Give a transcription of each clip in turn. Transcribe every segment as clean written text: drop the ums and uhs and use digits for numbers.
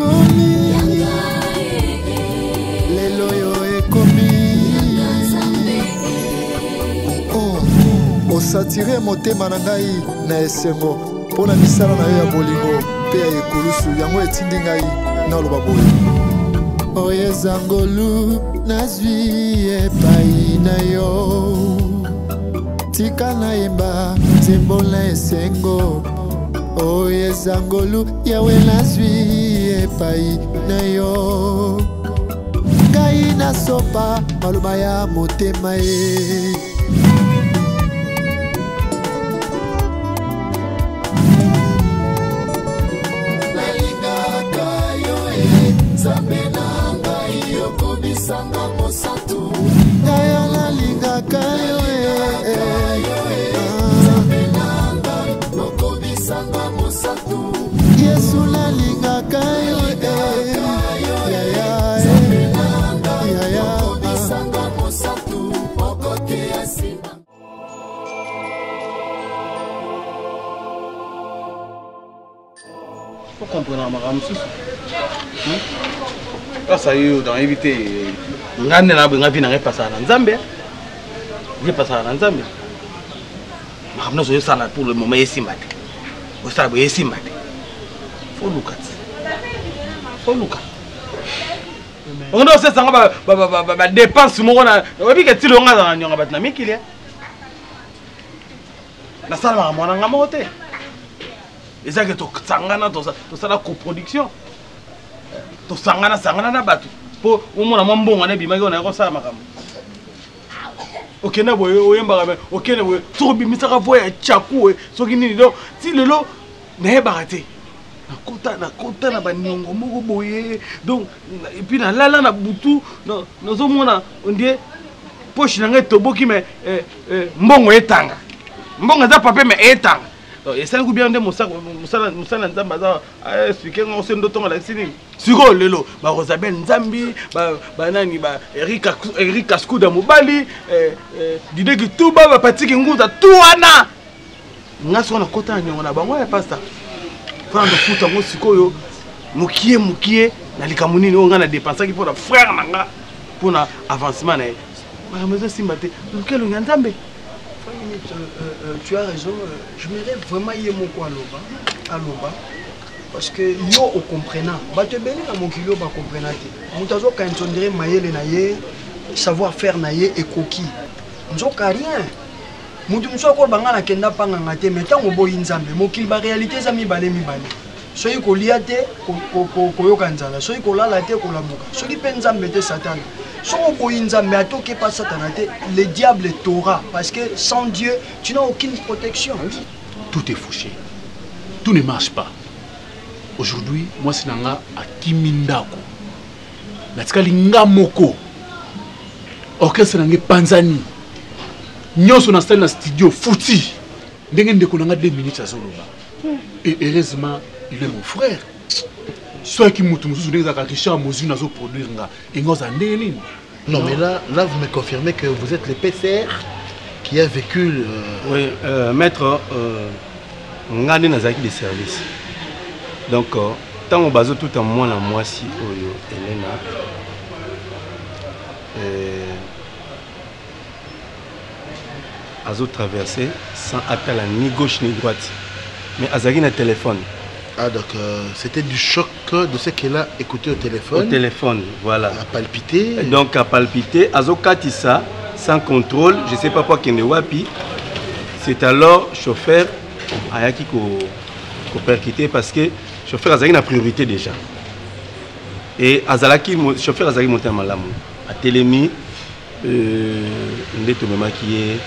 ekomi lelo yo ekomi osatire motema na ngai na esengo mpona misala na yo ya bolingo mpe ya ekulusu yango etindi ngai naloba boye oyo eza ngolu nazwi epai na yo tika nayemba nzembo na esengo oyo eza ngolu yawe nazwi epai na yo ngai nasopa maloba ya motema ye Kaya nalingaka yo Yesu nalingaka yo Faut comprendre ma ramsus. Ça y est, dans éviter. Ngane na benga vina ngepasa na Nzambe. Ngepasa na Nzambe. Makamna zo yesala pour le moment yesimate. Osala bo yesimate. Faut look at. Faut look at. On doit se sanga ba dépense moko na obi ke tilo nga na nyonga batina mikili. Na sala ma mona nga mote. Eza ke to sangana to sala coproduction. To sangana na batu. Po umona mbongo na bimaki ona ko sala makambo. Okena boye oyemba ba okena boye to bimisaka voya chaku soki nini do ti lelo na barate. Na kota na baniongo moko boye donc et puis na lala na butu no mona ondie poche na ngai toboki me mbongo etanga. Mbongo za pape me etanga. Et ça nous bien de musala nzamba za expliquer ngo se ndotonga la sini siko lelo ba Rosabel Nzambi ba nani ba Eric Kaskuda Mobali dide ki tuba ba patiki nguza tuana ngaso na kota nyongo na bango ya pasta prendre futa ngo siko yo mukie na likamunini ngo na dépenser ki pour la frère nanga pour na avancement na ba mezo simbate lukelo nzambe. Tu as raison, je m'irais vraiment y mon quoi à l'oba parce que yo au comprenant ba te beli na mon kilo ba comprenate mutazo quand on dirait mayele na ye savoir faire na ye et coquille nzoka rien mutu mso ko banga na kenda panga ngate mais tango boyi nzambe mokili ba réalité za mibale soyi ko liate ko yo kanzala soyi ko lala te ko lamuka soki pe nzambe te satan. Si on ne atoke pas Satan, le diable t'aura. Parce que sans Dieu, tu n'as aucune protection. Tout est fauché. Tout ne marche pas. Aujourd'hui, moi, c'est à Kimindako. Natikali Ngamoko. Orchestre Nangé Panzani. Nous sommes installés dans le studio Fouti. Nous avons 2 minutes à Zoloba. Et heureusement, il est mon frère. Soit qui moutou moutou soudain à Richard Mozu n'a pas produire non mais là vous me confirmez que vous êtes le PCR qui a vécu oui maître ngani nazaki de service donc tant au bazo tout en moi la moisi oyo Elena azo traversé sans appel à ni gauche ni droite mais azaki na téléphone. Ah donc c'était du choc de ce qu'elle a écouté au téléphone. Au téléphone, voilà. À palpiter. Donc à palpiter, azokatissa sans contrôle, je ne sais pas quoi qu'il ne wapi. C'est alors chauffeur ayaki ko percuté parce que chauffeur azaki na priorité déjà. Et azalaki chauffeur azaki monté à malamu. À Télémi, ndeto mema qui est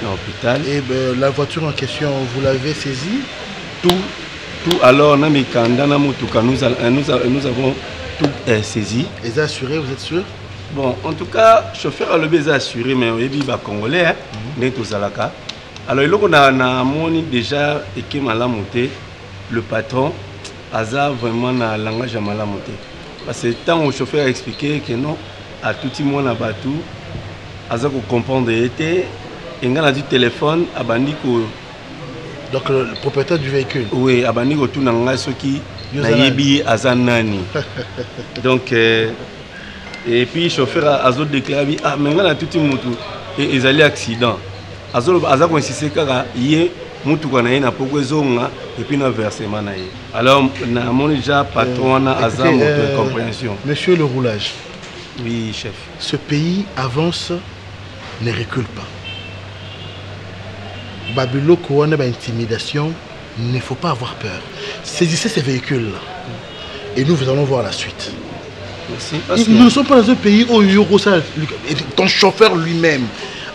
dans l'hôpital. Et ben, la voiture en question, vous l'avez saisie? Tout alors nous avons tout saisi. Les assurés, vous êtes sûr? Bon, en tout cas, le chauffeur a le besoin assuré, mais il est congolais, alors il a déjà équipe à monter. Le patron a vraiment un langage à monter. Parce que tant le chauffeur a expliqué que non, à tout le monde a battu, a comprendre était, il a du téléphone, a bandit. Donc le propriétaire du véhicule? Oui, Abani Rotou Nanga Soki nayebi aza nani. Donc et puis chauffeur azo déclaré ah mais ngana tuti mutu ezali accident aza consisté kaka ye mutu kana ye na poko ezonga et puis na versement na ye. Alors na mon déjà patron na aza moto de compréhension. Monsieur le roulage. Oui chef. Ce pays avance, ne recule pas. Babylone Kouane, intimidation, il ne faut pas avoir peur. Saisissez ces véhicules-là. Et nous allons voir la suite. Merci. Nous ne sommes pas dans un pays où ton chauffeur lui-même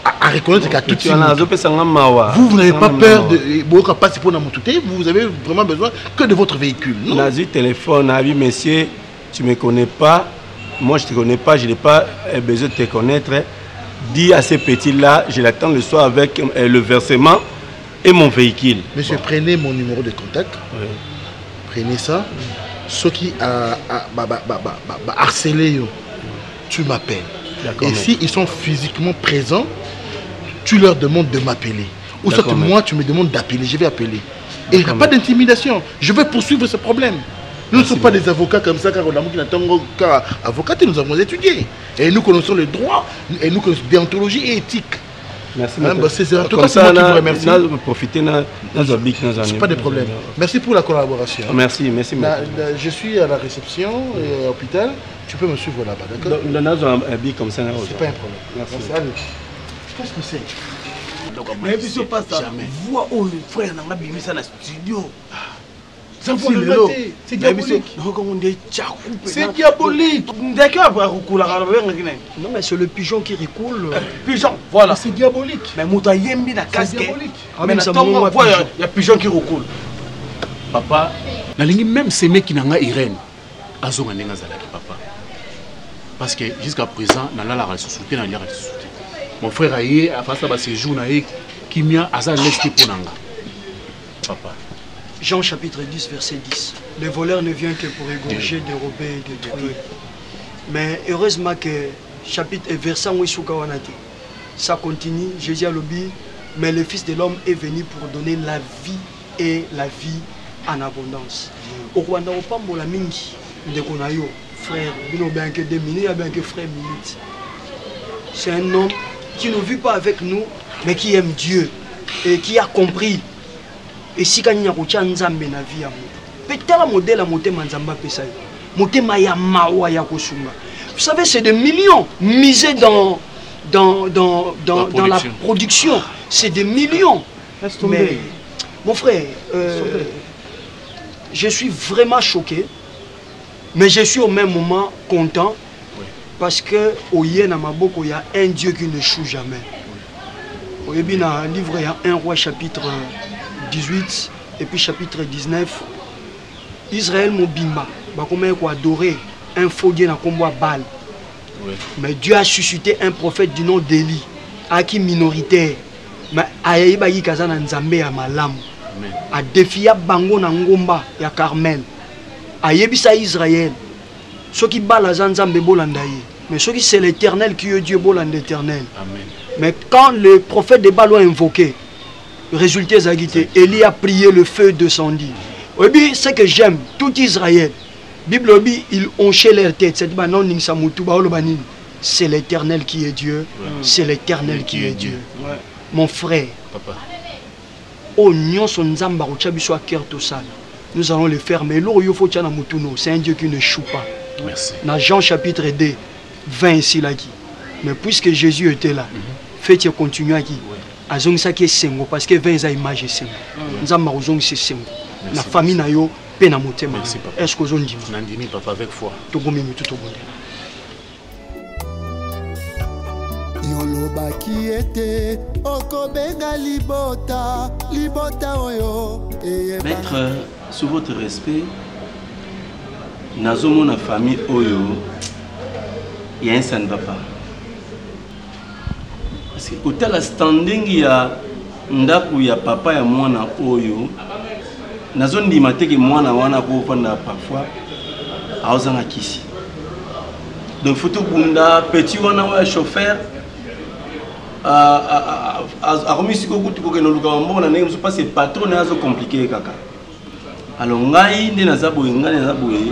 a reconnaître qu'à tout vous n'avez pas peur de vous avez vraiment besoin que de votre véhicule. Non? Téléphone, avis monsieur, tu ne me connais pas, moi je ne te connais pas, je n'ai pas besoin de te connaître. Dis à ces petits-là, je l'attends le soir avec le versement et mon véhicule. Monsieur, prenez mon numéro de contact. Oui. Prenez ça. Ceux qui harcelé, tu m'appelles. Et s'ils sont physiquement présents, tu leur demandes de m'appeler. Ou soit moi, tu me demandes d'appeler. Je vais appeler. Et il n'y a pas d'intimidation. Je vais poursuivre ce problème. Nous ne sommes pas des avocats comme ça, car avocats, nous avons étudié. Et nous connaissons le droit, et nous connaissons déontologie et éthique. Merci. C'est en tout cas c'est moi qui vous remercie. C'est pas de problème. Merci pour la collaboration. Merci. Je suis à la réception et à l'hôpital. Tu peux me suivre là-bas, d'accord? C'est pas un problème. Merci. Qu'est-ce que c'est? Mais puis pas ça. Vois où le frère n'a pas mis ça dans le studio. C'est diabolique. C'est diabolique. Non mais c'est le pigeon qui recoule. Pigeon, voilà. C'est diabolique. Mais Mouta Yembi na casque. Mais il y a pigeon qui recoule. Papa, nalingi même ces mecs qui n'ont pas Irène. Azonga nenga zalaki papa. Parce que jusqu'à présent, na la ressourceté na liara ressourceté. Mon frère aye a fait ça séjour na ye kimia aza lesti ponanga. Papa. Jean chapitre 10 verset 10. Le voleur ne vient que pour égorger, dérober et détruire. Mais heureusement que chapitre et verset où ça continue, Jésus a lobby, mais le Fils de l'homme est venu pour donner la vie et la vie en abondance. Au Rwanda, au Pambola Mingi, de Konayo, frère, bien que 2 minutes, bien que frère minute. C'est un homme qui ne vit pas avec nous, mais qui aime Dieu et qui a compris. Et si quand il y a un nzambe na vie peut-être la modèle à motema nzamba pesa motema ya mawa ya kosunga. Vous savez, c'est des millions misés dans la production. C'est des millions. Mais mon frère, je suis vraiment choqué, mais je suis au même moment content parce que au Yéna Maboko il y a un Dieu qui ne choue jamais. Au Yébina livre il y a 1 roi chapitre 18 et puis chapitre 19. Israël Mobimba, comment il a adoré un faux Dieu dans combat Baal. Mais Dieu a suscité un prophète du nom d'Élie, à qui minoritaire, mais Aïba Yikazana Nzambe à Malam, a défié Bango Nangomba et à Carmel, a Yébisa Israël, ceux qui balent Nzambe Bolandaye, mais ceux qui c'est l'éternel qui est Dieu Boland l'éternel. Mais quand le prophète de Baal a invoqué, résultat Zagité, Élie a prié, le feu descendit. Oui, ce que j'aime, tout Israël, Bible dit, ils honchaient leur tête. C'est l'éternel qui est Dieu. C'est l'éternel qui est Dieu. Mon frère, nous allons le faire, mais c'est un Dieu qui ne choue pas. Dans Jean chapitre 2, 20 ici là. Mais puisque Jésus était là, faites continuer à qui? Parce que 20 images c'est la famille na yo pe na motema. Est-ce que vous avez dit papa avec foi. Yoloba qui était okobenga libota oyo. Maître, sous votre respect, nazo na famille oyo, il y a un ça ne va pas. Parce que au tel standing il y a ndaku ya papa ya mwana oyo. Nazo ndima teke mwana wana ko fanda parfois aozanga kisi. Donc photo bunda petit wana wa chauffeur a remis siko kutu ko ke no luka mbo na ndenge so pas c'est patron azo compliqué kaka. alors ngai nde naza boye ngai naza boye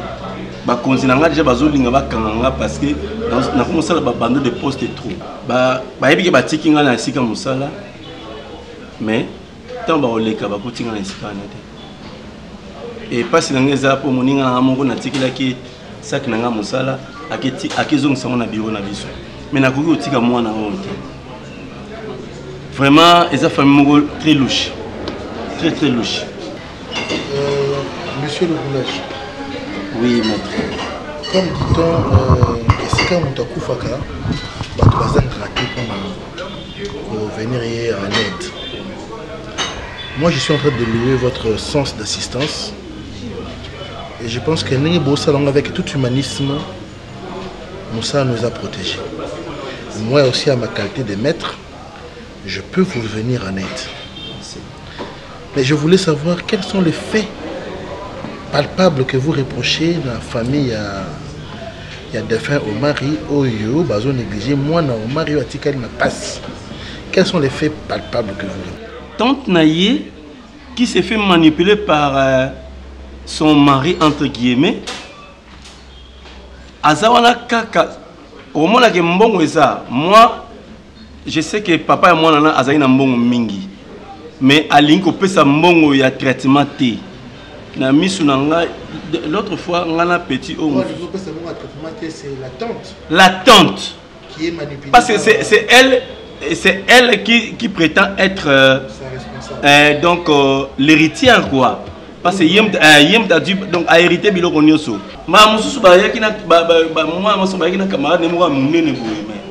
bakonzi na ngai déjà bazolinga bakanga nga parce que nakomosala babando de poste trop bayebi ke batiki ngai na esika mosala mais ntango baoleka bakoti ngai na esika wana te e mpasi na ngai eza mpo moninga na nga moko natikelaki saki na ngai mosala akezongisa ngo na biro na biso mais nakoki kotika mwana oyo te vraiment eza famille moko très louche très louche. Monsieur le Boulage. Oui, maître. Comme dit-on, c'est quand on a koufaka, tu vas raté pour venir en aide. Moi, je suis en train de louer votre sens d'assistance. Et je pense que nous, avec tout humanisme, Moussa nous a protégés. Moi aussi, à ma qualité de maître, je peux vous venir en aide. Mais je voulais savoir quels sont les faits palpables que vous reprochez dans la famille. Il y a des faits au mari, au yo, bazo négligé, moi, au mari, au atikal, ma passe. Quels sont les faits palpables que vous reprochez? Tante Naye, qui s'est fait manipuler par son mari, entre guillemets, Azawana Kaka, au moment où mbongo eza, moi, je sais que papa et moi, on a Azaïna mbongo mingi. Mais alinko pesa mbongo ya traitement té na misu nanga l'autre fois ngana petit homme c'est la tante. La tante Qui est manipulée. Parce que c'est elle qui prétend être donc l'héritière quoi. Parce que yem da dû donc a hérité biloko nyoso. Ma mususu ba yaki na moi mususu ba yaki na camarade ne moi munene boye mais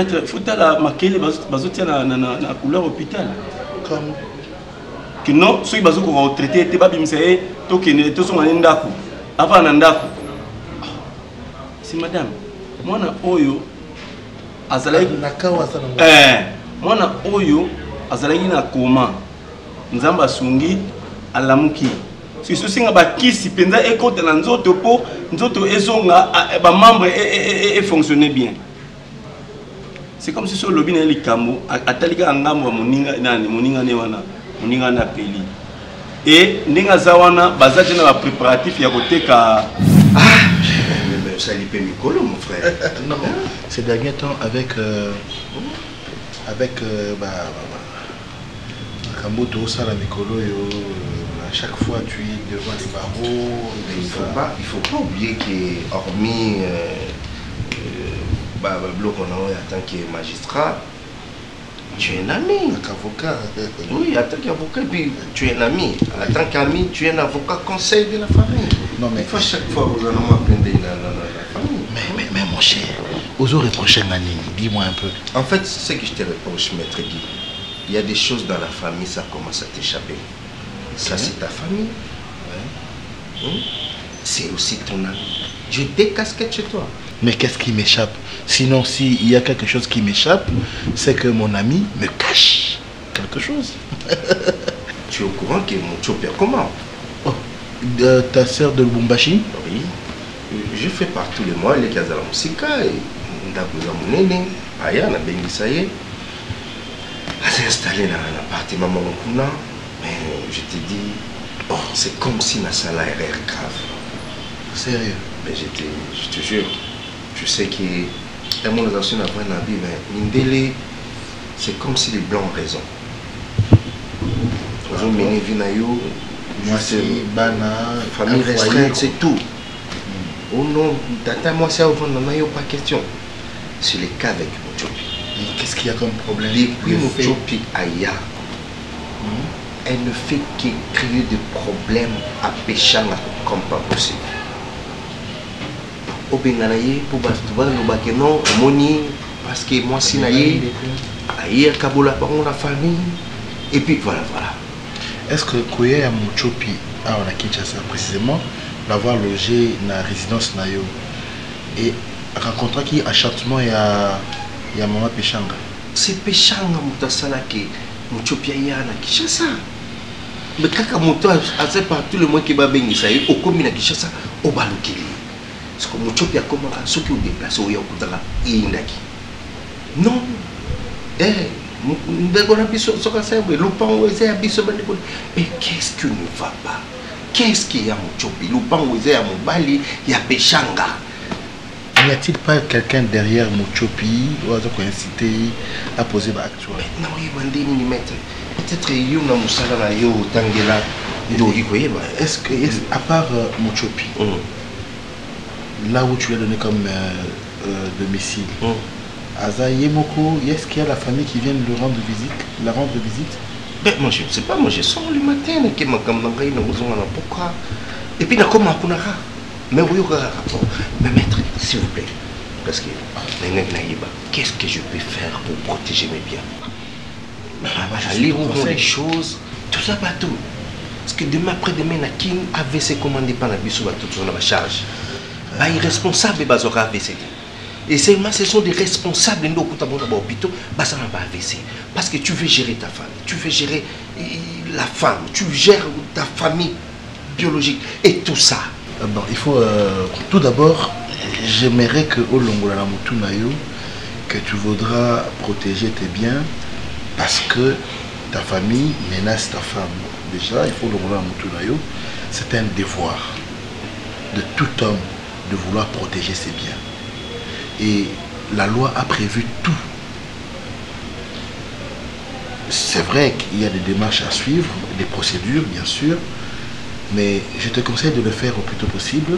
maître fotala makele bazotia na couleur hôpital. Que non, ceux qui ont traité, ils ont traité, avant Nandako. C'est madame. Moi, na oyo, azalai. Moi, na oyo, azalai na koma. Nzamba sungi, alamuki. Si ce sont des qui si penza et côté dans nzoto po, nzoto ezonga, ba membre et fonctionner bien. C'est comme si sur le lobby n'a les camo, atalika ngamo moninga nani moninga ne wana. Moninga na peli et ninga zawana bazaki na préparatif ya koteka mais ça lui paye Mikolo mon frère. Non, ces derniers temps avec Kamboto Sala Mikolo à chaque fois tu es devant les barreaux. Il faut pas oublier que hormis bloc en tant que magistrat, tu es un ami. En tant qu'avocat. Oui, en tant qu'avocat, puis tu es un ami. En tant qu'ami, tu es un avocat conseil de la famille. Non, mais. Il faut chaque fois vous en apprendre la famille. Mais mon cher, aux autres prochaines années, dis-moi un peu. En fait, ce que je te reproche, maître Guy, il y a des choses dans la famille, ça commence à t'échapper. Ça, c'est ta famille. Ouais. C'est aussi ton ami. Je décasquette chez toi. Mais qu'est-ce qui m'échappe? Sinon, s'il y a quelque chose qui m'échappe, c'est que mon ami me cache quelque chose. Tu es au courant que mon chopper comment? Oh, ta sœur de Lubumbashi? Oui. Je fais par tous les mois les cases de la musique et Ndabuza Mounene, Aya, na Bengisaye. Elle s'est installée dans l'appartement Mamokuna. Mais je te dis, oh, c'est comme si ma salle a erreur grave. Sérieux? Mais je te jure, je sais que la mondialisation n'a pas un mais Mindele, c'est comme si les blancs ont raison. Moi c'est Bana, famille restreinte, c'est tout. Oh non, tata, moi c'est avant, non, pas question. C'est le cas avec Mochopi. Qu'est-ce qu'il y a comme problème? Depuis Mochopi Aya, elle ne fait que créer des problèmes à Péchanga comme pas possible. Au Benganaye, pour que non, Moni, parce que moi si naïe, Aïe, Kabola, par la famille, et puis voilà. Est-ce que Koye à Mochopi, on a Kinshasa précisément, l'avoir logé dans la résidence Nayo et rencontrer qui achartement il y a Maman Péchanga? C'est Péchanga, Moutasala qui Mochopi Aya na Kinshasa. Mais quand Moto a fait par tout le monde qui va bénir ça, au commune à Kinshasa, au Balokili. Parce que Mochopi a commencé à ceux qui ont déplacé au Yakutara et Indaki. Non. Mais qu'est-ce qui ne va pas? qu'est-ce qu'il y a mon chopi lupango eza ya mobali ya peshanga. N'y a-t-il pas quelqu'un derrière Mochopi ou à inciter à poser l'acte? Non, il maître. Peut-être qu'il y a une moussala là, il y a Tangela. Est-ce que, à part Mochopi, là où tu lui as donné comme domicile, Aza Yemoko, est-ce qu'il y a la famille qui vient le rendre visite, la rendre visite? Ben, moi je ne sais pas, moi je sors le matin, pourquoi? Et puis, comme à Kunara. Mais oui, mais maître, s'il vous plaît, parce que qu'est-ce que je peux faire pour protéger mes biens? Aller où les choses, tout ça pas tout. Parce que demain après-demain, Nakin AVC commandé par la Bissou va tout sur la charge. Bah, irresponsable, bah, aura AVC. Et seulement ce sont des responsables de l'hôpital, bah, ça n'a pas AVC. Parce que tu veux gérer ta femme, tu veux gérer la femme, tu gères ta famille biologique et tout ça. Bon, il faut tout d'abord, j'aimerais que au Longola Mutunayo, que tu voudras protéger tes biens parce que ta famille menace ta femme. Déjà, il faut Longola Mutunayo, c'est un devoir de tout homme de vouloir protéger ses biens. Et la loi a prévu tout. C'est vrai qu'il y a des démarches à suivre, des procédures bien sûr. Mais je te conseille de le faire au plus tôt possible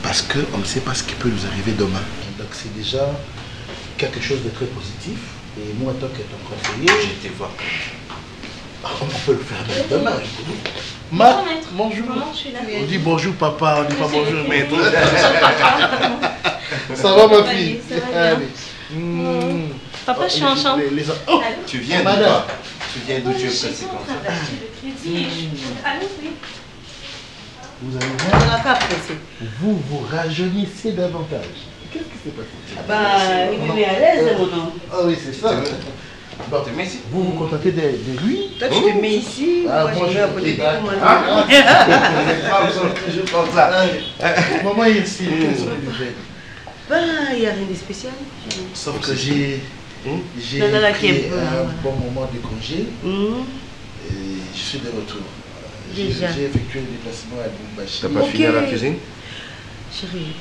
parce qu'on ne sait pas ce qui peut nous arriver demain. Donc c'est déjà quelque chose de très positif. Et moi, en tant que ton conseiller, je te vois. On peut le faire demain. Ma, bonjour. On dit bonjour papa, on dit pas bonjour maître. Ça va ma fille? Papa, je suis en chambre. Tu viens de quoi? Tu viens d'où tu es pressé comme ça? Vous allez voir, vous rajeunissez davantage. Qu'est-ce qui s'est passé? Bah, il est à l'aise, mon nom. Ah oui, c'est ça. Bon, vous vous contentez de lui? Toi, tu te mets ici. Ah, moi, je vais à côté de moi. Je pense là. Maman est ici. Quelles sont les nouvelles? Bah, il n'y a rien de spécial. Sauf que j'ai pris un bon moment de congé et je suis de retour. J'ai effectué le déplacement à Bumbashi. T'as pas fini à la cuisine? Chérie,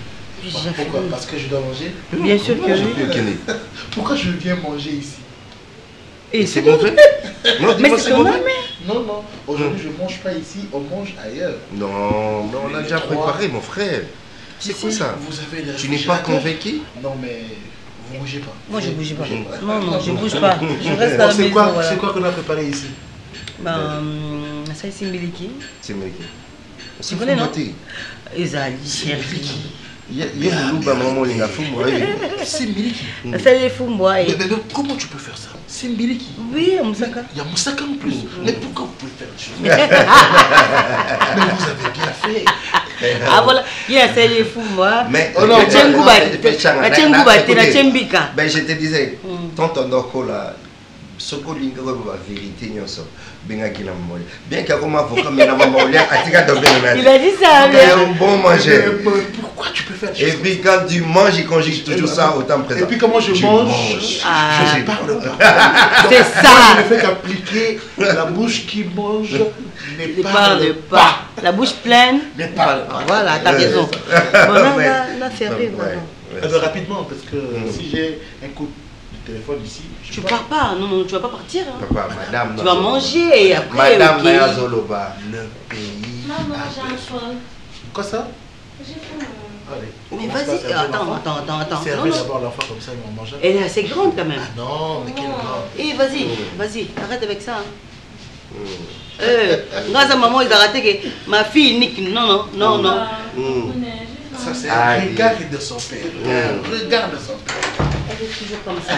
j'ai déjà fini. Pourquoi? Parce que je dois manger? Bien sûr que oui. Pourquoi je viens manger ici? Et c'est mauvais? Non, mais c'est mauvais. Non, non. Aujourd'hui, je ne mange pas ici, on mange ailleurs. Non, mais on a déjà préparé, mon frère. C'est quoi ça? Tu n'es pas convaincu? Non, mais vous ne bougez pas. Moi, je ne bouge pas. Non, non, je ne bouge pas. Je reste à la maison. C'est quoi qu'on a préparé ici? Ça, c'est Miliki. C'est Miliki. Tu connais, non? Ezali, chérie. C'est Miliki. C'est les Fumbois. Mais comment tu peux faire ça? C'est Miliki. Oui, à Moussaka. Il y a Moussaka en plus. Mais pourquoi vous pouvez faire des choses? Mais vous avez bien fait. Ah voilà, il y a les Fumbois. Mais ben je te disais, tonton Noko là, ce qu'on dit que la vérité, bien qu'il a mangé. Bien qu'il a comme avocat, mais il a mangé. Il a dit ça. Il est un bon manger. Pourquoi tu peux faire des choses? Et puis quand tu manges, il conjugue toujours ça au temps présent. Et puis comment je mange? Je parle pas. C'est ça. Je ne fais qu'appliquer la bouche qui mange ne parle pas. La bouche pleine ne parle pas. Voilà, t'as raison. Bon, là, c'est vrai, vraiment. Rapidement, parce que si j'ai un coup de téléphone ici. Tu pars pas, non, tu vas pas partir. Hein. Papa, madame. Tu vas manger et après. Madame Naya Zoloba, le pays. Maman, j'ai un choix. Quoi ça? J'ai faim. Allez. Mais vas-y, attends. Servez d'abord l'enfant comme ça, on mange. Elle est assez grande quand même. Ah non, mais quelle grande. Eh, vas-y, arrête avec ça. Grâce à maman, il a raté que ma fille nique. Non. Ça, c'est un regard de son père. Regard de son père. Elle est toujours comme ça.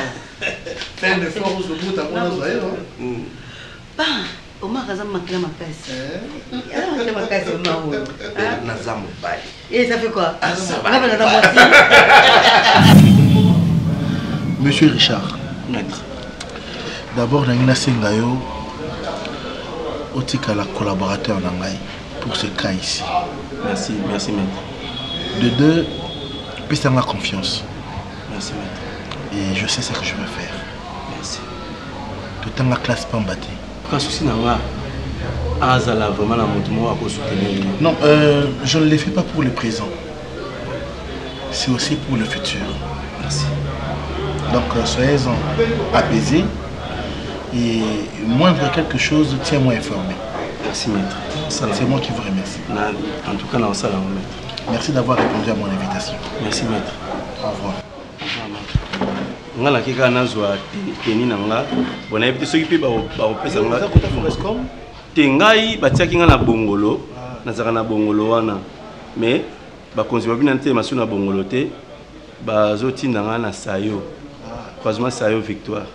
Fais un effort au bout à mon oreille. Bah, Omar a manqué ma caisse. Il a manqué ma caisse, Omar. Et ça fait quoi? Ça va. Monsieur Richard, maître. D'abord, Nangina Sengayo, Otika la collaborateur Nangai pour ce cas ici. Merci maître. De deux, puisse avoir confiance. Merci maître. Et je sais ce que je vais faire. Merci. Tout le temps la classe pas battu. Pas souci n'a pas. azala vraiment la mouvement à soutenir. Non, je ne le fais pas pour le présent. C'est aussi pour le futur. Merci. Donc soyez-en apaisés et moindre quelque chose, tiens-moi informé. Merci maître. C'est moi qui vous remercie. En tout cas, dans ça, maître. Merci d'avoir répondu à mon invitation. Merci maître. Au revoir. Nga la kika nazwa teni nanga bona ebite soki pe ba opesa nga tengai batiaki nga na bongolo nazaka na bongolo wana mais bakonzi babina te masu na bongolo te bazotinda nga na sayo croisement sayo victoire.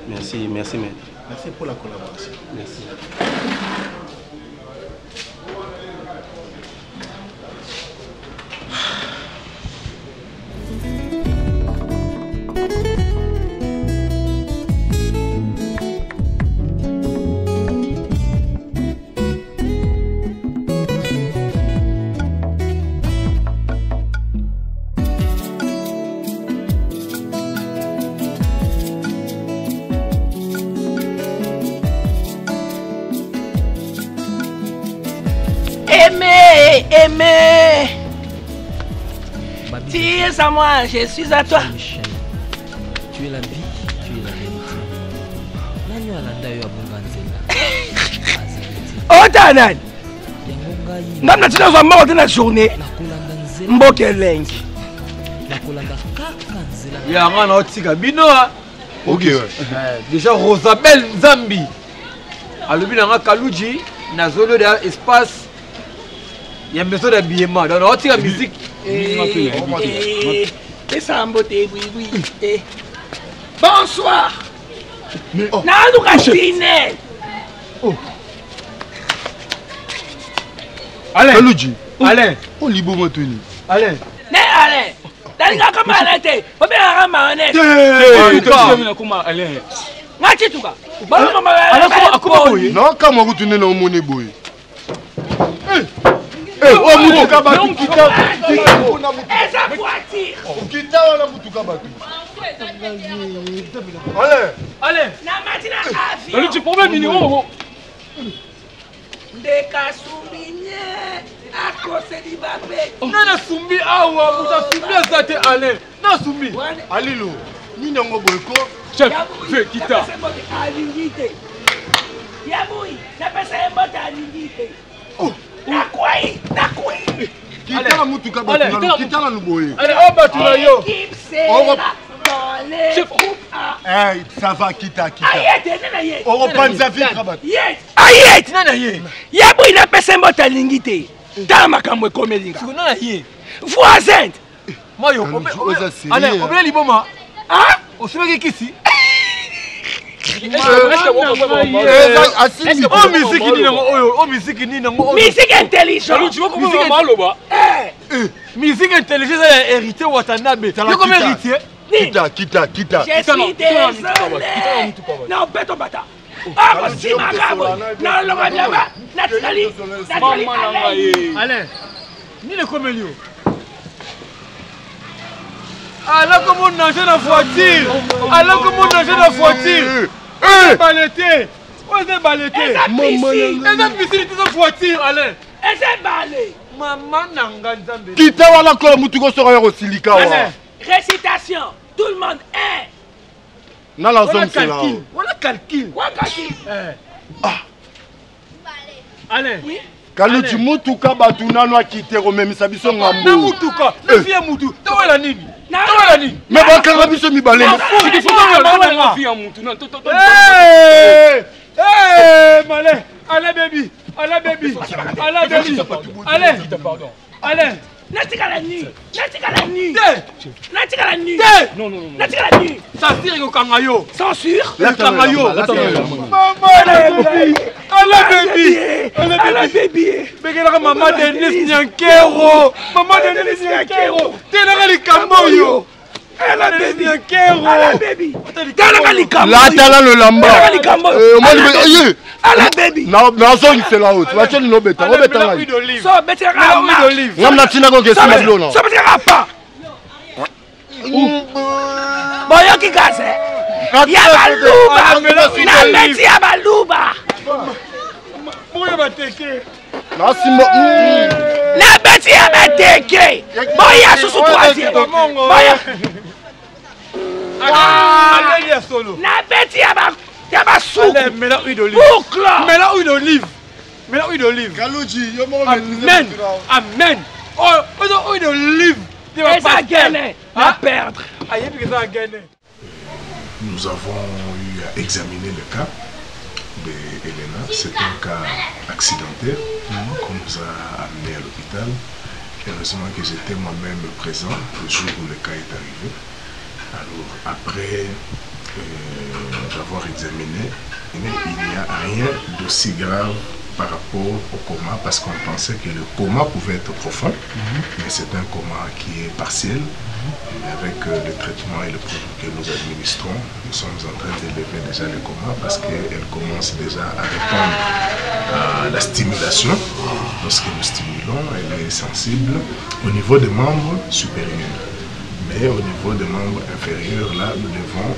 Merci maître. Merci pour la collaboration. Merci. Aimé, tire à moi, je suis à toi. Michel, tu es la vie, tu es la vérité. Nani alanda yo abunganzela. Oh Danan, ndamna tina zo mort na journée. Mboke lengi. Nakolanda kaka nzela. Ya ngana otika bino. OK. Déjà Rosabelle Nzambi. Alobi na Kaluji na zolo de espace. Il y a besoin d'habillement. Donc, on tire la musique. Bonsoir. Allez. Kaluji. Allez. On libo matoni. Allez. Allez. Dalinga kama alete. Obe arama ane. Allez. Ngati tuka. Non, kama rutune na omone boy. Oh, mutuka batu kita. Esa voiture. Kita wala mutuka batu. Allez. Na matina avion. Allez, tu problème numéro. Ndeka souligné à cause du babé. Nana sumbi awa, muta sumbi azate allez. Na sumbi. Alilo. Ni nango boyko. Chef, fais kita. Alingite. Yabui, na pesa yembota alingite. Nakoi. Kita la mutuka batu na kita la luboye. Allez, on bat la yo. Chef, eh, ça va kita. Ayet, On reprend sa vie rabat. Ayet, nana ye. Yabui na pesa yembota alingite. Tala makambo ekomelinga. Nana ye. Voisin. Moi yo, allez, on vient liboma. Ah? On se met ici. Musique intelligente. Musique intelligente, c'est hérité Watanabe. Tu comme héritier? Kita. Je suis désolé. Non, bête bata. Ah, si ma rabo. Non, le madama. Nathalie. Allez. Ni le comélio. Alors comment on nage dans la voiture? Balété. On est balété. Maman, piscine dans la voiture, allez. Ese balé. Maman nanga nzambe. Kita wala ko mutuko sora yo silika wa. Récitation. Tout le monde est. Na la zone c'est là. On a calcul. Allez. Oui. Kaluji mutuka batu nano akitero memisa biso ngambo. Na mutuka. Fia mutu. Tawala nini? Mais ba kanga biso mibale. Malé. Allez baby. Allez. Natika la nuit. Non. Natika la nuit. Ça tire au kangayo. Censure. Le kangayo. Allez baby. Begela maman Denis Nyankero. Tena likamboyo. Ala baby. La tala le lamba. Ala baby. Na zone c'est là haut. Tu vas tenir no beta. O beta là. So betera ma. Ngam na tina ko kesi mablo na. So betera pa. Boyo ki gase. Ya baluba. Na meti ya baluba. La bête ya mateke. Moya sous troisième. Moya. La bête ya ba soupe. Mais là huile d'olive. Boucle. Mais là huile d'olive. Mais là huile d'olive. Amen. Amen. Oh, huile d'olive. Et ça gagne à perdre. Nous avons eu à examiner le cas d'Elena. C'est un cas accidentel qu'on nous a amené à l'hôpital. Heureusement que j'étais moi-même présent le jour où le cas est arrivé. Alors après avoir examiné, il n'y a rien d'aussi grave par rapport au coma parce qu'on pensait que le coma pouvait être profond, mais c'est un coma qui est partiel. Mais avec le traitement et le produit que nous administrons, nous sommes en train d'élever déjà le coma parce qu'elle commence déjà à répondre à la stimulation. Lorsque nous stimulons, elle est sensible au niveau des membres supérieurs. Mais au niveau des membres inférieurs, là, nous devons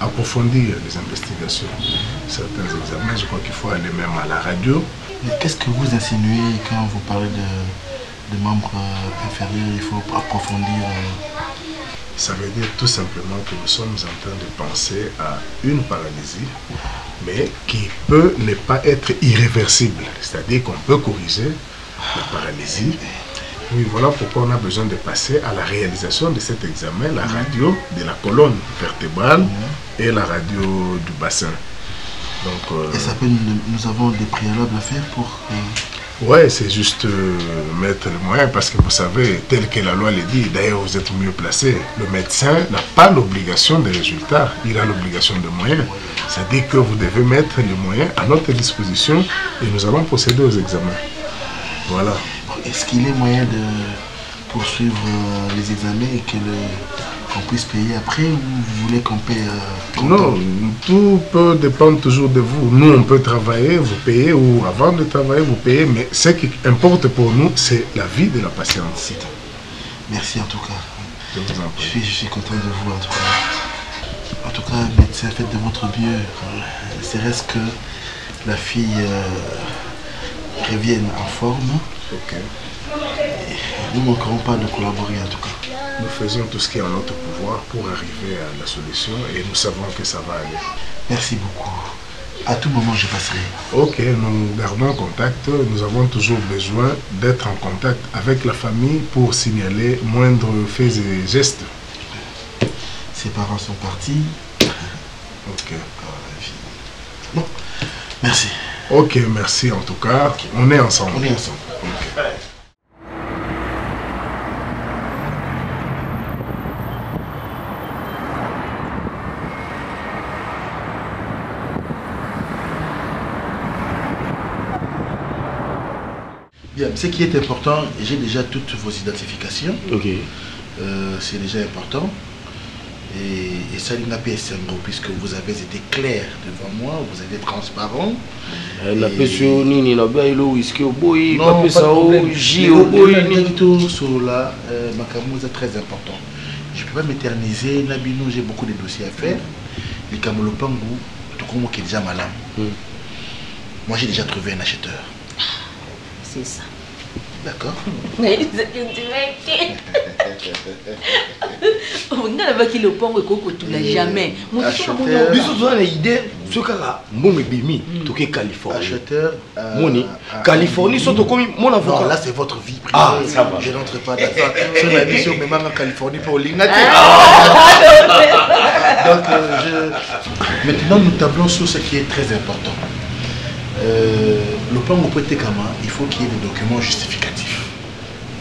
approfondir les investigations. Certains examens, je crois qu'il faut aller même à la radio. Qu'est-ce que vous insinuez quand vous parlez de membres inférieurs? Il faut approfondir. Ça veut dire tout simplement que nous sommes en train de penser à une paralysie, mais qui peut ne pas être irréversible. C'est-à-dire qu'on peut corriger la paralysie. Oui, voilà pourquoi on a besoin de passer à la réalisation de cet examen, la radio de la colonne vertébrale et la radio du bassin. Donc, et ça peut, nous avons des préalables à faire pour... Ouais, c'est juste mettre le moyen parce que vous savez, tel que la loi le dit, d'ailleurs vous êtes mieux placé, le médecin n'a pas l'obligation de résultats, il a l'obligation de moyens. C'est-à-dire que vous devez mettre les moyens à notre disposition et nous allons procéder aux examens. Voilà. Est-ce qu'il est moyen de poursuivre les examens et qu'on puisse payer après ou vous voulez qu'on paye Non, tout peut dépendre toujours de vous. Nous, on peut travailler, vous payez, ou avant de travailler, vous payez, mais ce qui importe pour nous, c'est la vie de la patiente. Merci en tout cas. Je vous en prie. Je suis content de vous en tout cas. En tout cas, médecin, faites de votre mieux. C'est que la fille revienne en forme. Ok. Et nous ne manquerons pas de collaborer en tout cas. Nous faisons tout ce qui est en notre pouvoir pour arriver à la solution et nous savons que ça va aller. Merci beaucoup. À tout moment, je passerai. Ok, nous gardons contact. Nous avons toujours besoin d'être en contact avec la famille pour signaler moindres faits et gestes. Ses parents sont partis. Ok. Bon, merci. Ok, merci en tout cas. Okay. On est ensemble. On est ensemble. Okay. Bien, ce qui est important, j'ai déjà toutes vos identifications. Ok. C'est déjà important. Et ça, il n'a pas été puisque vous avez été clair devant moi, vous avez été transparent. La personne ni na ba ilo whisky au boy, non, pas ça au J au boy ni sur la Makamouza très important. Je peux pas m'éterniser, Nabino, j'ai beaucoup de dossiers à faire. Les Kamolopangu, tout comme qui est déjà malade. Moi, j'ai déjà trouvé un acheteur. C'est ça. D'accord. On a pas qui le pont et tu l'as jamais. Acheteur. Bisous on a idée ce cas mon bimi to que Californie. Acheteur. Moni Californie sont comme mon avocat. Non, là c'est votre vie privée. Ah, ça va. Je n'entre pas dans ça. Sur la mission même en Californie pour l'ingati. Donc maintenant nous tablons sur ce qui est très important. Le plan au Potekama, il faut qu'il y ait des documents justificatifs.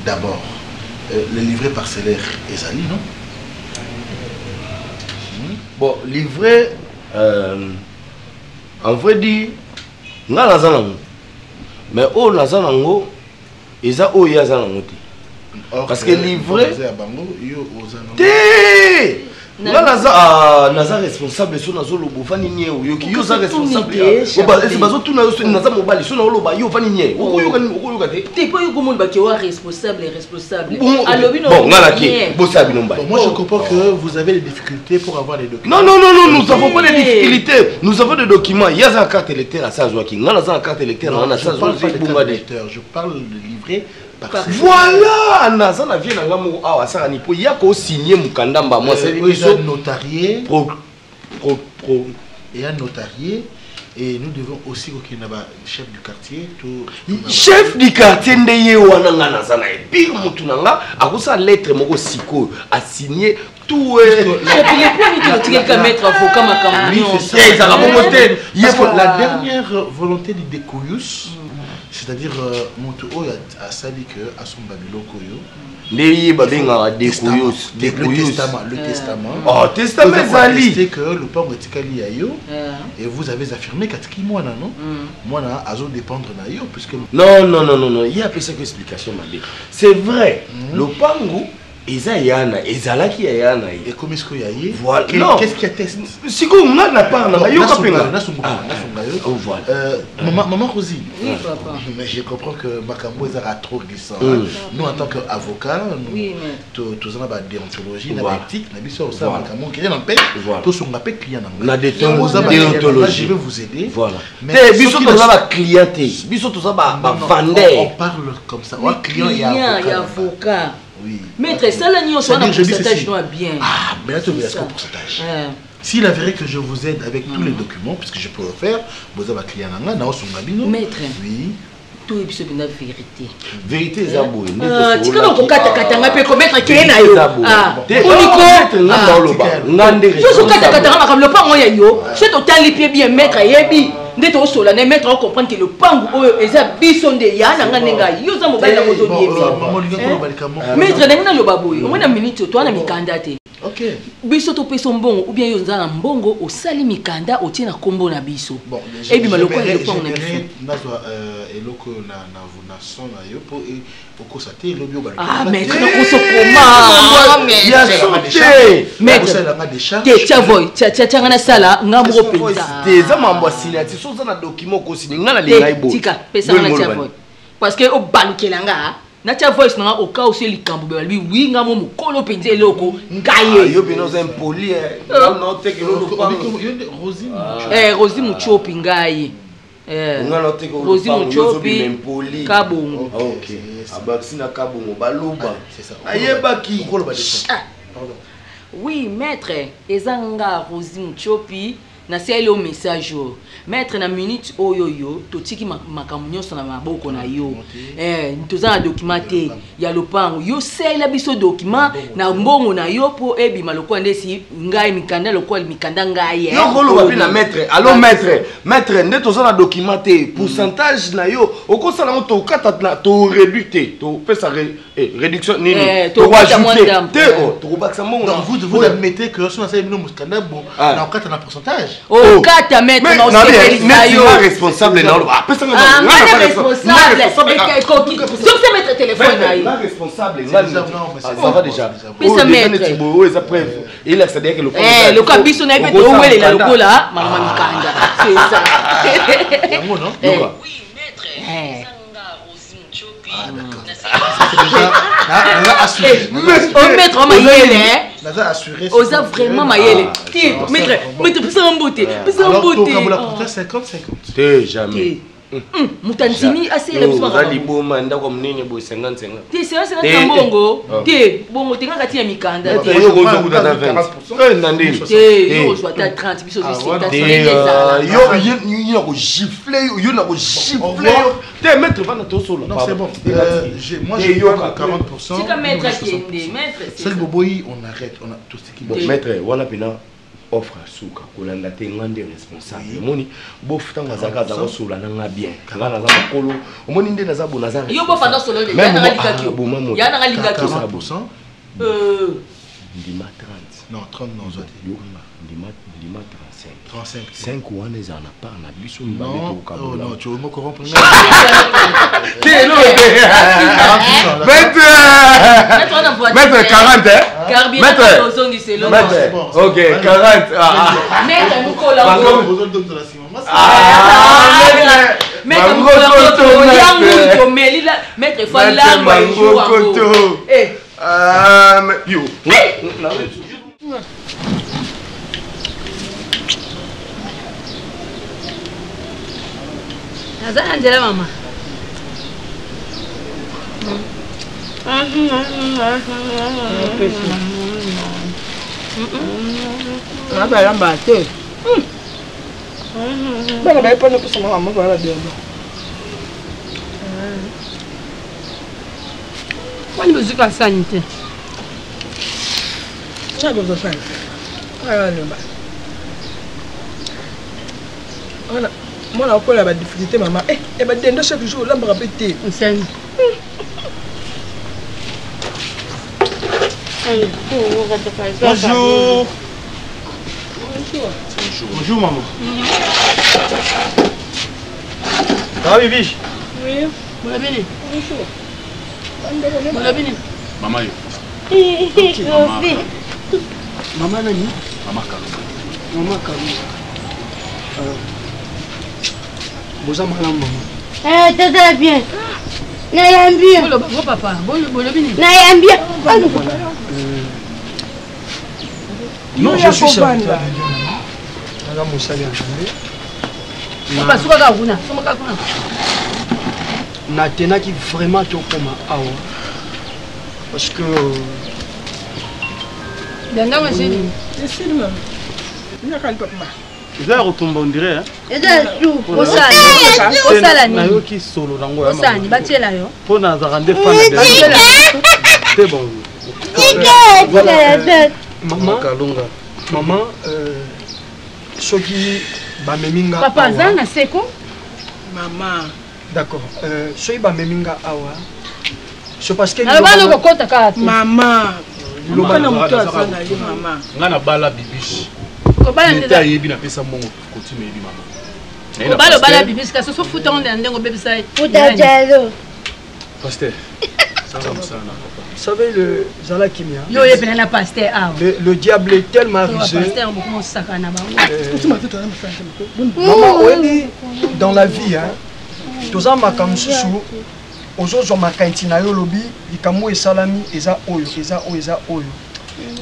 D'abord, le livret parcellaire Ezali, non? Bon, livret, en vrai dit, nga nazanango. Mais oh nazanango, eza oh yazanango ti. Parce que livret, té, naza responsable so nazoloba ofani nie oyoki yo za responsable bazotuna yo naza mobali so naoloba yo ofani nie okoyoka te po yo komoni bakewa responsable bon ngalaki bosa bino mbai. Moi je comprends que vous avez des difficultés pour avoir les documents. Non, nous n'avons pas de difficultés. Nous avons des documents. Il y a une carte électeur à Sazoaki. Il y a une carte électeur à Sazoaki. Je parle de livret. Voilà, Nazan a vu il y a qu'au signer Mukandamba. Moi, c'est un notarié. Et un notarié. Et nous devons aussi qu'il y ait un chef du quartier. Chef du quartier, ndeye wana Nazana et pire mutunanga a reçu lettre moko siko a signé tout. La dernière volonté du découyus, c'est-à-dire Monto a sali que à son babiloko yo. Le testament. Oh, testament Zali. C'est que le père Motikali Ayo et vous avez affirmé qu'Atiki moi non. Moi na azo dépendre na yo puisque non, il y a plus que explication ma bé. C'est vrai. Le pango Ezayana, Ezalaki Ayana. Et comment est-ce qu'il y a eu? Voilà. Qu'est-ce qui atteste? Si on n'a pas Maman Rosie. Oui, papa. Mais je comprends que Makambo est trop glissant. Nous, en tant qu'avocats, nous avons la déontologie, la éthique, nous avons ça, Makambo qui est en paix. Tous on appelle client. La déontologie. Je vais vous aider. Voilà. Mais Bissot, tu as la clientèle. Bissot, tu as la vendeur. On parle comme ça. Client et avocat. Oui. Maître, ça là, nous sommes en pourcentage bien. Ah, mais là, tu veux un pourcentage. S'il avéré que je vous aide avec tous les documents, puisque je peux le faire, vous avez un client là, maître. Oui. Tout est bien la vérité. Vérité, Zabou. Tu peux pas katanga pe commettre qui est na yo. Ah. Le pan moya yo. C'est total les pieds bien maître yebi. Ndete o sola ne maître on comprendre que le pangu oyo eza bisonde ya na nganenga yo za mobile na moto yebi. Maître ndenge lo baboy. Omona minute to na mikanda te. OK. Biso to peso mbongo ou bien yo nza mbongo o sali mikanda o tina kombo na biso. Et bi maloko le pangu na biso. Nazwa eloko na son na yo po okosate lobi o balika. Ah maître na koso koma. Maître. Te chavoy, cha ngana sala ngamro penza. Te za mambo sinati so za na document ko sini ngana le ngai bo. Tika pesa ngana chavoy. Parce que o balukelanga na cha voice na o ka aussi likambo be lui oui ngamo mukolo penza eloko ngaye. Yo bino za impoli non te ke lo pa. Rosi Muchopi ngaye. Rosi Muchopi kabongo. OK. Abaksina kabongo baluba. C'est ça. Ayebaki. Oui, maître, ezanga Rosi Muchopi na sele o message yo. Maître na minute oyoyo totiki makamunyo na maboko na yo. Ntoza na documenté ya lopango. Yo sele biso document na mbongo na yo po ebi maloko ndesi ngai mikanda lokwa mikanda ngai. Yo kolo bapi na maître. Allô maître, netoza na documenté pourcentage na yo. Okosala mo to kata na to réduire to pesa réduction nini. To ajouter. To baksa mbongo. Donc vous admettez que si on a ça bino muskanda bon na kata na pourcentage. Oh, kata maître na aussi responsable non responsable mettre téléphone là responsable ça va déjà il a c'est-à-dire que le cabiso na peut to wele la lokola mama mikanda c'est ça oui maître maître mayele assuré osa vraiment mayele maître pesa mbote pesa mbote alors 50-50 jamais Mutansimi assez le besoin. Za liboma ndako mnene bo 50-50. Ti c'est bongo. Ti bongo te kaka ti ya mikanda. Yo gozo kuta na 20%. Ndandini. Ti yo soit à 30 biso yo ko gifler yo na ko gifler. Te mettre va na to solo. Non c'est bon. Moi j'ai 40%. C'est comme maître qui maître. Seul boboyi on arrête on a tout ce qui. Bon maître wala pena offre suka kolanda te ngande responsable moni bofuta ngazaka za kosola nanga bien kala na za makolo omoni nde na za bona za yo bo fanda solo le yana ngalika kio yana ngalika kio 40% ndima 30 non 30 non zoti ndima Lima 35. 35. 5 wana eza na part na biso Non, tu veux me corrompre. Maître 40, hein? Maître. Ok, 40. Maître, il faut l'arbre un jour. Nazana njela mama. Nada ya mbate. Bana ba ipana kusoma mama bala biomba. Kwani muzika sanite. Chago za sana. Aya nyumba. Ona mwana okola ba difficulté mama. Eh ba dendo chaque jour lamba répéter. Nsani. Bonjour. Bonjour maman. Ça va Bibi? Oui. Bonjour. Bonjour. Bonjour. Maman yo. Maman nani? Maman Kalunga. Maman Kalunga. Boza malam maman. Très bien. Nayambia. Bon papa, bon bini. Nayambia. Non, je suis chef. Nanga musali entendé. Papa suka ka kuna, suka kuna. Natenaki vraiment tokoma awa. Parce que Danga masini. c'est lui. Il a quand papa. Il va retomber on dirait hein. Osala ni. Na yo ki solo nango ya mama. Osani batiela yo. Pona za rende fan de. C'est bon. Maman Kalunga. Maman soki ba meminga. Papa zana seko. Maman. D'accord. Soki ba meminga awa. C'est parce que maman. Lobana muto azana ye maman. Ngana bala bibishi. Kobala ndeza yebi na pesa mbongo continue yebi mama. Bala bibishi kaso so futa onde ndengo bebisa. Futa jalo. Pasteur. Ça va sana papa. Vous savez le Zala Kimia. Yo yepena na pasteur ah. Le diable est tellement rusé. Pasteur beaucoup sakana ba. Maman oui dans la vie hein. Toza makamsusu ozozo makantina yo lobi likambo esalami eza oyo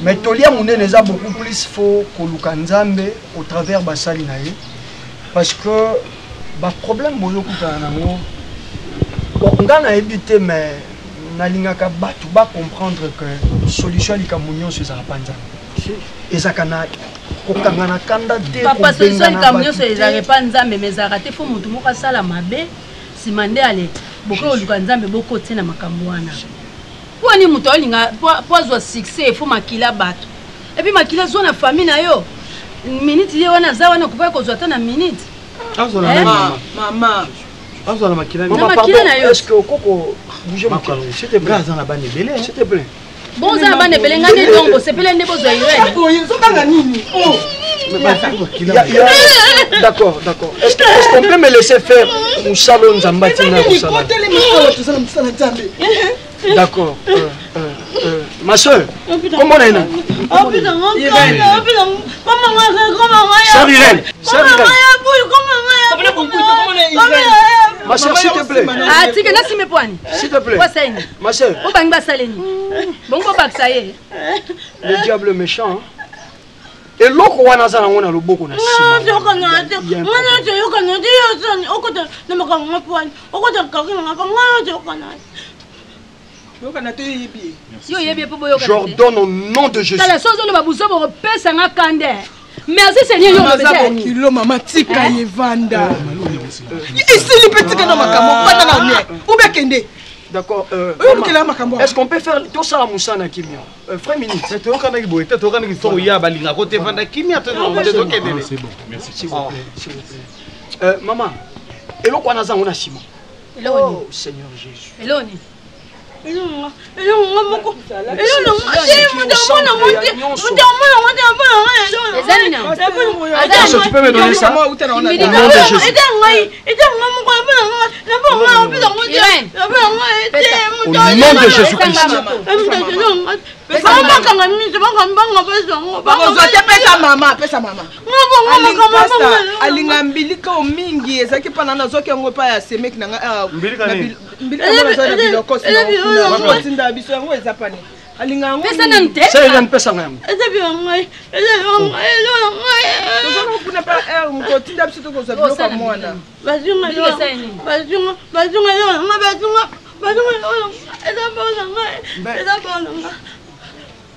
mais tolia munene eza beaucoup plus faux koluka nzambe au travers basali na ye parce que ba problème bozo kutana nango bon ngana ebité mais nalingaka batu ba comprendre que solution likambo nyonso ezaka panza ezaka na kokangana kanda de papa solution likambo nyonso ezaka panzambe mais ezaka te fo mutu moko asala mabe simande ale boko oluka nzambe boko tina makambo wana wani mutu olinga pozo succès il faut makila bato et puis makila zo na famille na yo minute ye wana za wana kupa ko zota na minute maman azo makila est-ce que koko bouger mon calme s'il te plaît azana bane belé s'il te plaît bon za bane belé ngane dongo sepele ndebo zo ire zo banga nini D'accord. Est-ce qu'on peut me laisser faire un salon Zambatina? D'accord. Ma soeur, comment on est là? Ma soeur, s'il te plaît. Ah, tu que nasi me poani. S'il te plaît. Ma soeur. Au bang basaleni. Bon ko baksaye. Le diable méchant. Et loko wana za ngona loboko na sima. J'ordonne au nom de Jésus. Merci Seigneur. Maman tika yevanda. Ici les petits que dans ma camo. D'accord. Est-ce qu'on peut faire tout ça à Moussana Kimia? Frère ministre. C'est toi qui as dit que tu as dit que tu as dit que tu as dit que c'est bon, merci. S'il vous plaît. Maman, et l'eau qu'on a Simon. Oh Seigneur Jésus. Eloni. Tu peux me donner ça? Au nom de Jésus-Christ.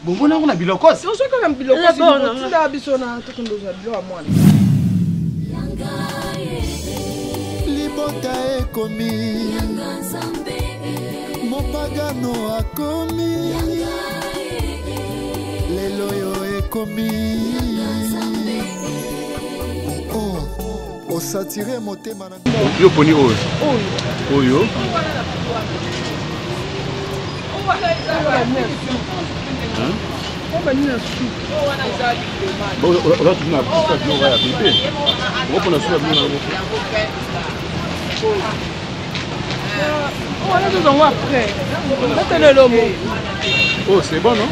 Bonbona kuna biloko. C'est aussi comme biloko. Tinda bisona tokundoza bilo amwana. Libota ekomi. Mopagano akomi. Lelo yo ekomi. Oh, osatire motema na. Yo poni oyo. Oyo. Oh, c'est bon, non?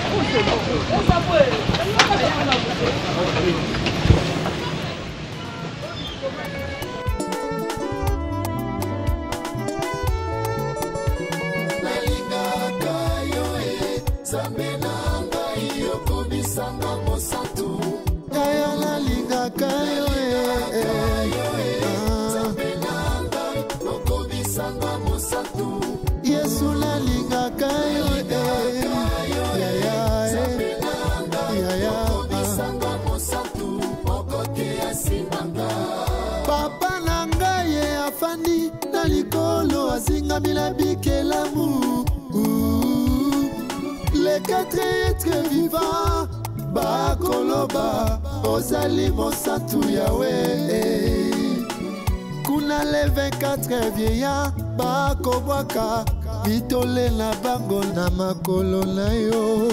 Papa nangaye afani na likolo azingamila bikelamu. Les quatre êtres vivants bakoloba ozali mosantu Yahweh. Kuna les 24 vieillards bakobwaka bitole na bango na makolo na yo.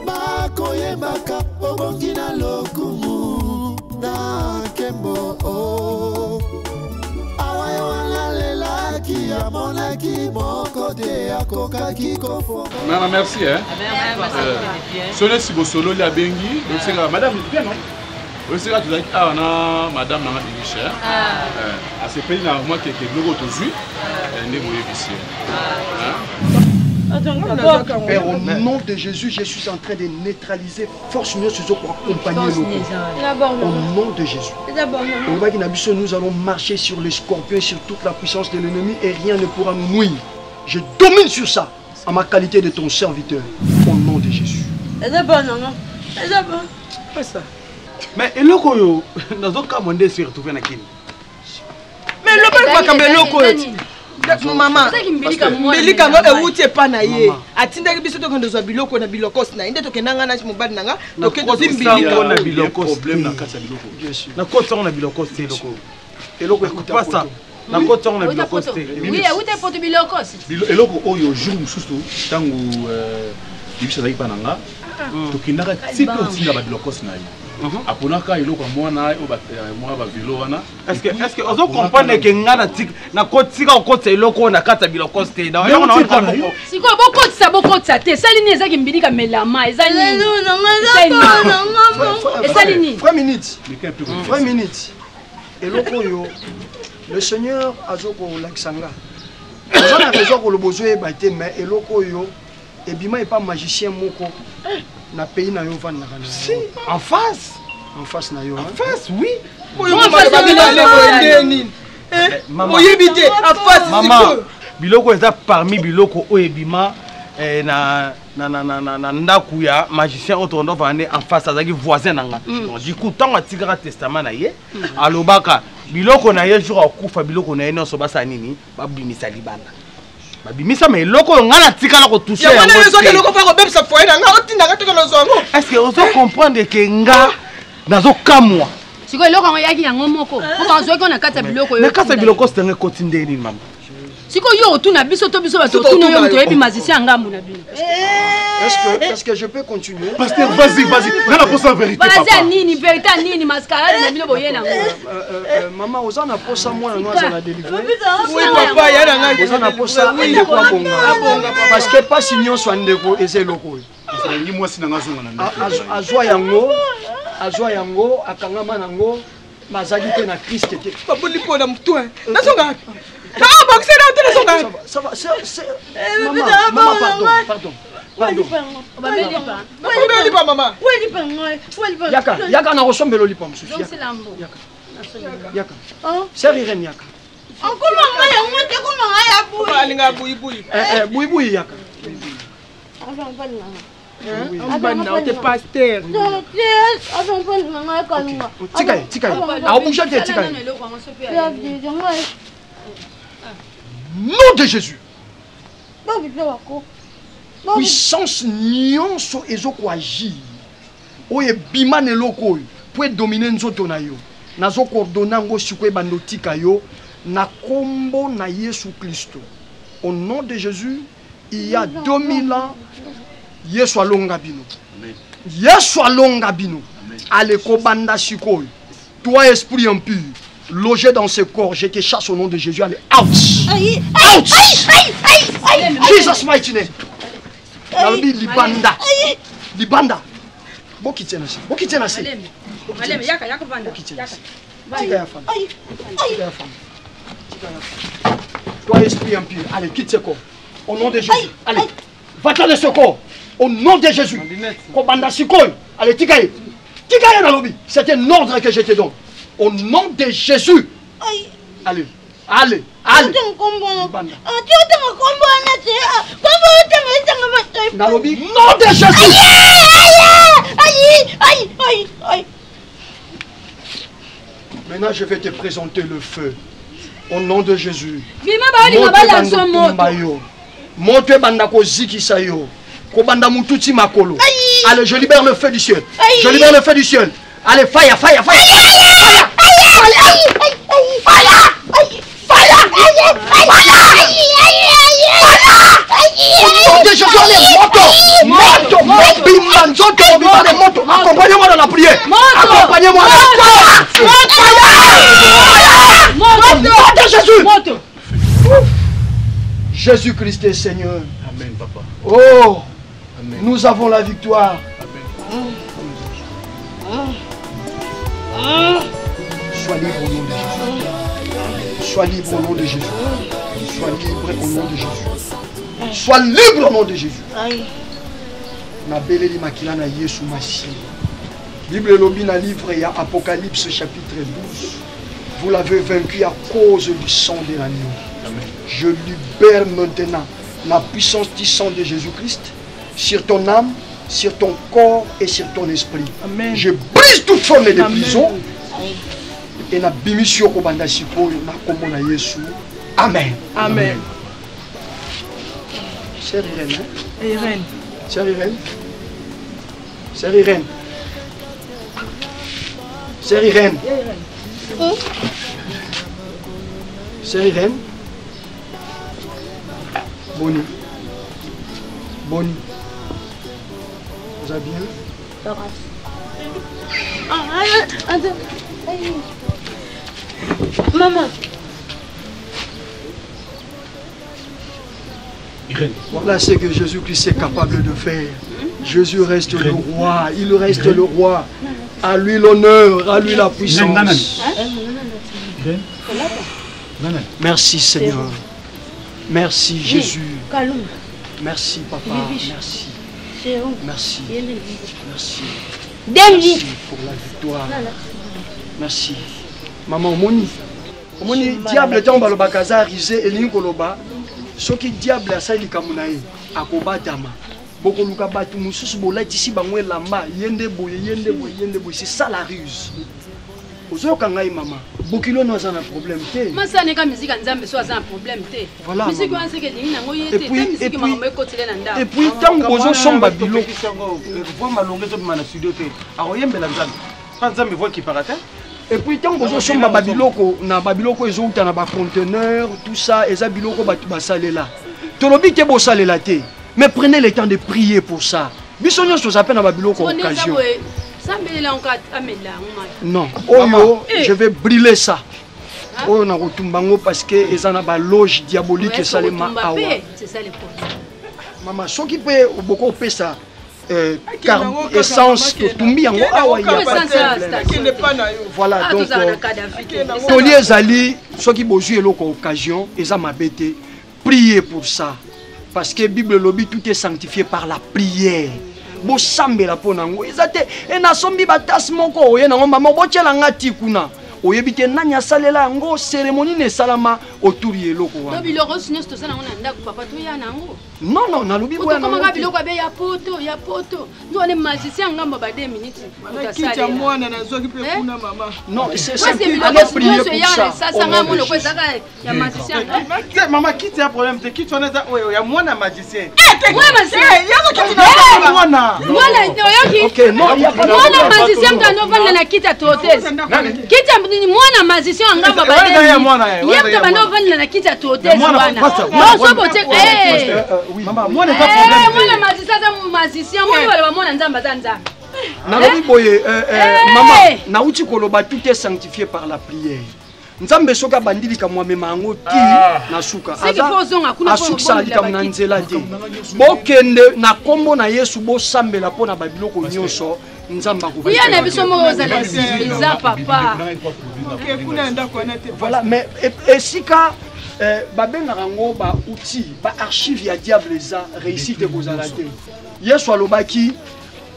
Bakoyebaka obongi na lokumu na kembo o. Awayo analelaki amonaki moko te akokaki kofo. Maman, merci, hein. Solo si vous solo la bengi, madame, bien non? Vous savez que tu as madame Nana Ibiche. À ce pays, moi qui est le autosuit, elle n'est pas ici. Père, au nom de Jésus, je suis en train de neutraliser force mieux pour accompagner nous. Au nom de Jésus. Nous allons marcher sur les scorpions, sur toute la puissance de l'ennemi et rien ne pourra nous nuire. Je domine sur ça en ma qualité de ton serviteur. Au nom de Jésus. Fais ça. Mais et le koyo, dans d'autres cas, on est retrouvé na kini. Mais le pas comme le koyo. Maman, Mbelika ngo ewuti pa na ye. Atindaki biso to kendo za biloko na bilokos na inde to kenanga na mobali nanga to kendo zimbilika na bilokos problème na kasa biloko. Na kota na bilokos te loko. Eloko pas ça. Na kota na bilokos te. Oui, ewuti poto bilokos. Eloko oyo jour mususu tangu ibisa zaki pa nanga. To kindaka tipe otinga ba bilokos na ye. Aponaka iloko mwana mwa ba vilo wana. Est-ce que ozo comprendre que ngana tik na kotika okotsa iloko na kata biloko ste na yo na on siko bokotsa te salini ezaki mbilika melama ezali esalini 3 minutes 3 minutes eloko yo le Seigneur azoko laksanga on a raison ko le besoin baité mais eloko yo ebima est pas magicien moko na pays na yo vanda kana si en face na yo en face oui maman biloko eza parmi biloko oyo ebima na ndaku ya magicien oyo tondo vande en face azaki voisin nanga du coup ntango atikaka testament na ye alobaka biloko na ye jour akufa biloko na ye nyonso basala nini babimisa libanda babimisa mais eloko oyo ngai natikala kotouche est-ce que ozo comprendre ke nga nazokamwa siko eloko yango yaki yango moko okanzwaki na kati ya biloko na kati ya biloko sitenge ekoti nde nini mama siko yo tuna biso to biso bato tuna yo mto yebi magicien ngambu na bino. Est-ce que je peux continuer? Pasteur, vas-y. Nana pour sa vérité, papa. Vas-y, nini, vérité, nini, mascarade, na bino boye na ngo. Maman, ozana posa moi na za la délivrer. Oui, papa, ya na ngai. Ozana posa ndeko abonga. Parce que pas signon so ndeko ezeloko. Ngi mwasi na ngazonga na ndeko. Azwa yango, akangama nango, mazali pe na Christ te. Babuli po na mtu. Nasonga. Ah, boxe na tele songa. Ça va, c'est maman, pardon. Maman. Yaka na rosombelo lipa msusi. Yaka. C'est Irène Yaka. Boui Yaka. Pasteur. Tika. Ah, bouge tika. Nom de Jésus. Puissance nyonso ezoko agir. Oye bimane loko pour dominer nzoto na yo. Nazo coordonner ngo sikwe bandotika yo na kombo na Yesu Kristo. Au nom de Jésus, il y a 2000 ans, Yesu alonga bino. Yesu alonga bino. Allez kobanda sikoy. Toi esprit impur, logé dans ce corps, je te chasse au nom de Jésus. Allez, out! Out! Jesus mighty name. Nalbi libanda. Bokitena si. Maleme yaka vanda. Tika ya femme. Toi esprit impur, allez quitte ce corps. Au nom de Jésus. Allez. Va-t'en de ce corps. Au nom de Jésus. Kobanda sikoy. Allez tika ya nalobi. C'est un ordre que je te donne. Au nom de Jésus. Allez. Nalobi, nom de Jésus. Maintenant, je vais te présenter le feu. Au nom de Jésus. Monte banda ko zikisa yo. Ko banda mututi makolo. Allez, je libère le feu du ciel. Allez, fire. Accompagnez-moi dans la prière. Accompagnez-moi dans la prière. Jésus-Christ est Seigneur. Amen, papa. Oh, amen. Nous avons la victoire. Sois libre au nom de Jésus. Sois libre au nom de Jésus. Sois libre au nom de Jésus. Sois libre au nom de Jésus. Na beleli makila na Yesu Masi. Bible lobi na livre ya Apocalypse chapitre 12. Vous l'avez vaincu à cause du sang de l'agneau. Je libère maintenant la puissance du sang de Jésus-Christ sur ton âme, sur ton corps et sur ton esprit. Amen. Je brise toute forme de prison. Et na bimisio ko banda siko na kombo na Yesu. Amen. Amen. Chère Irène. Irène. Chère Irène. Chère Irène. Chère Irène. Chère Irène. Bonnie. Vous allez bien? Maman. Irène. Voilà ce que Jésus-Christ est capable de faire. Jésus reste le roi. Il reste le roi. À lui l'honneur, à lui la puissance. Merci Seigneur. Merci Jésus. Merci Papa. Merci. Merci. Merci pour la victoire. Merci. Maman Omoni. Omoni, diable est en baloba kaza risé et linkoloba. Ce qui diable a sali kamunae. Akobatama. Bokoluka batu mususu bolati si bangwe lamba. Yende boye. C'est ça la ruse. Ozoka ngai maman. Bokilo no za na problème te. Masa neka musique nzambe so za problème te. Voilà. Musique wan seke lingi nango yete. Musique mama ekotile na nda. Et puis tant bozo somba bilo. Voix malongue to mana studio te. Aroyembela nzambe. Pas nzambe voix qui parata. Et puis tant que je babiloko na babiloko ezouta na ba conteneur tout ça eza biloko batu basalela. Tolobi te bo salela te. Mais prenez le temps de prier pour ça. Bisonyo so zape na babiloko occasion. Non, oyo je vais brûler ça. Oyo na kotumbango parce que eza na ba loge diabolique salema awa. C'est ça le problème. Maman, soki pe boko pesa essence totumbi yango awa ya voilà donc toli ezali soki bozwi eloko occasion eza mabete priez pour ça parce que Bible lobi tout est sanctifié par la prière bosambela mpo nango eza te enasombi batasi moko oye nango mama botyelanga ti kuna oyebi te nani asalela yango cérémonie nesalama autour ya eloko wana biloko nyonso toza nango na ndako papa toya nango non nalobi boya nango otokomaka biloko abe ya poto nde wane magicien ngamba ba 2 minutes otasalela mwana nazwaki mpe kuna mama non c'est simple allez prier pour ça sanga mono ko ezaka ya magicien mama kiti ya problème te kiti wana eza oyo ya mwana magicien mwana magicien yazo kiti na mwana oyoki OK non mwana magicien kano vanda na kiti atoteza kiti mwana magicien ngamba ba 2 minutes yebto bando vanda na kiti atoteza wana mozo bote oui maman moi n'est pas problème mwana magicien mwana wala mwana nzamba zanza nalobi boye maman nauti koloba tout est sanctifié par la prière nzambe soka bandilika mwamema yango ti na suka asukisa alika na nzela te bokende na kombo na Yesu bosambela mpo na babiloko nyonso nzamba kuyana biso moko ozala za papa voilà mais esika babengaka yango baoutil baarchive ya diable eza réussite ekozala te Yesu alobaki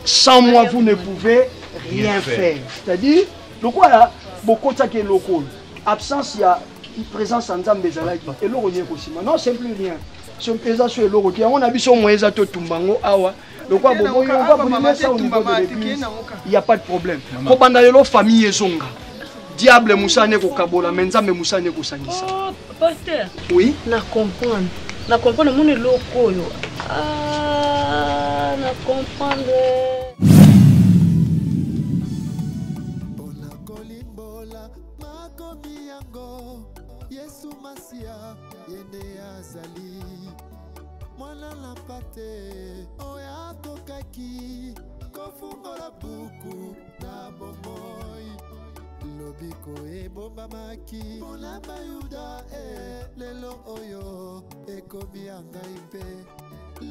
sans moi vous ne pouvez rien faire c'est-à-dire lokola bokotaki eloko oyo absence ya présence ya nzambe ezalaki eloko nie kosima non c'est plus rien eza so eloko te yango na biso mo eza totumba ngo awa lokola boboyi on va brûler ça au niveau de l'église il y a pas de problème kobanda lelo famille ezonga diable musane kokabola mais nzambe musane kosangisa pasteur oui na comprendre mon eloko oyo na comprendre Yesu Masia yende azali mwana lampate oya kokaki kofungola buku na bomoi lobiko ebombamaki mpona bayuda lelo oyo ekomi ya ngai mpe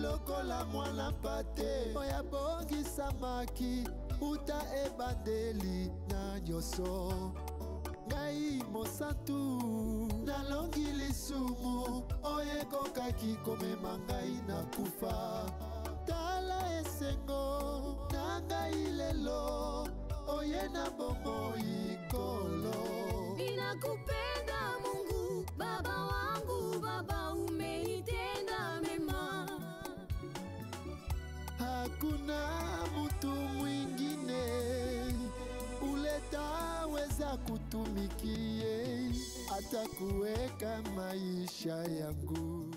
lokola mwana mpate oya bongisamaki uta ebandeli na nyonso ngai mosantu nalongi lisumu oyo ekokaki komema ngai na kufa tala esengo na ngai lelo oye na bomoi kolo ninakupenda Mungu baba wangu baba umenitenda mema hakuna mtu mwingine uletaweza kutumikie hata kuweka maisha yangu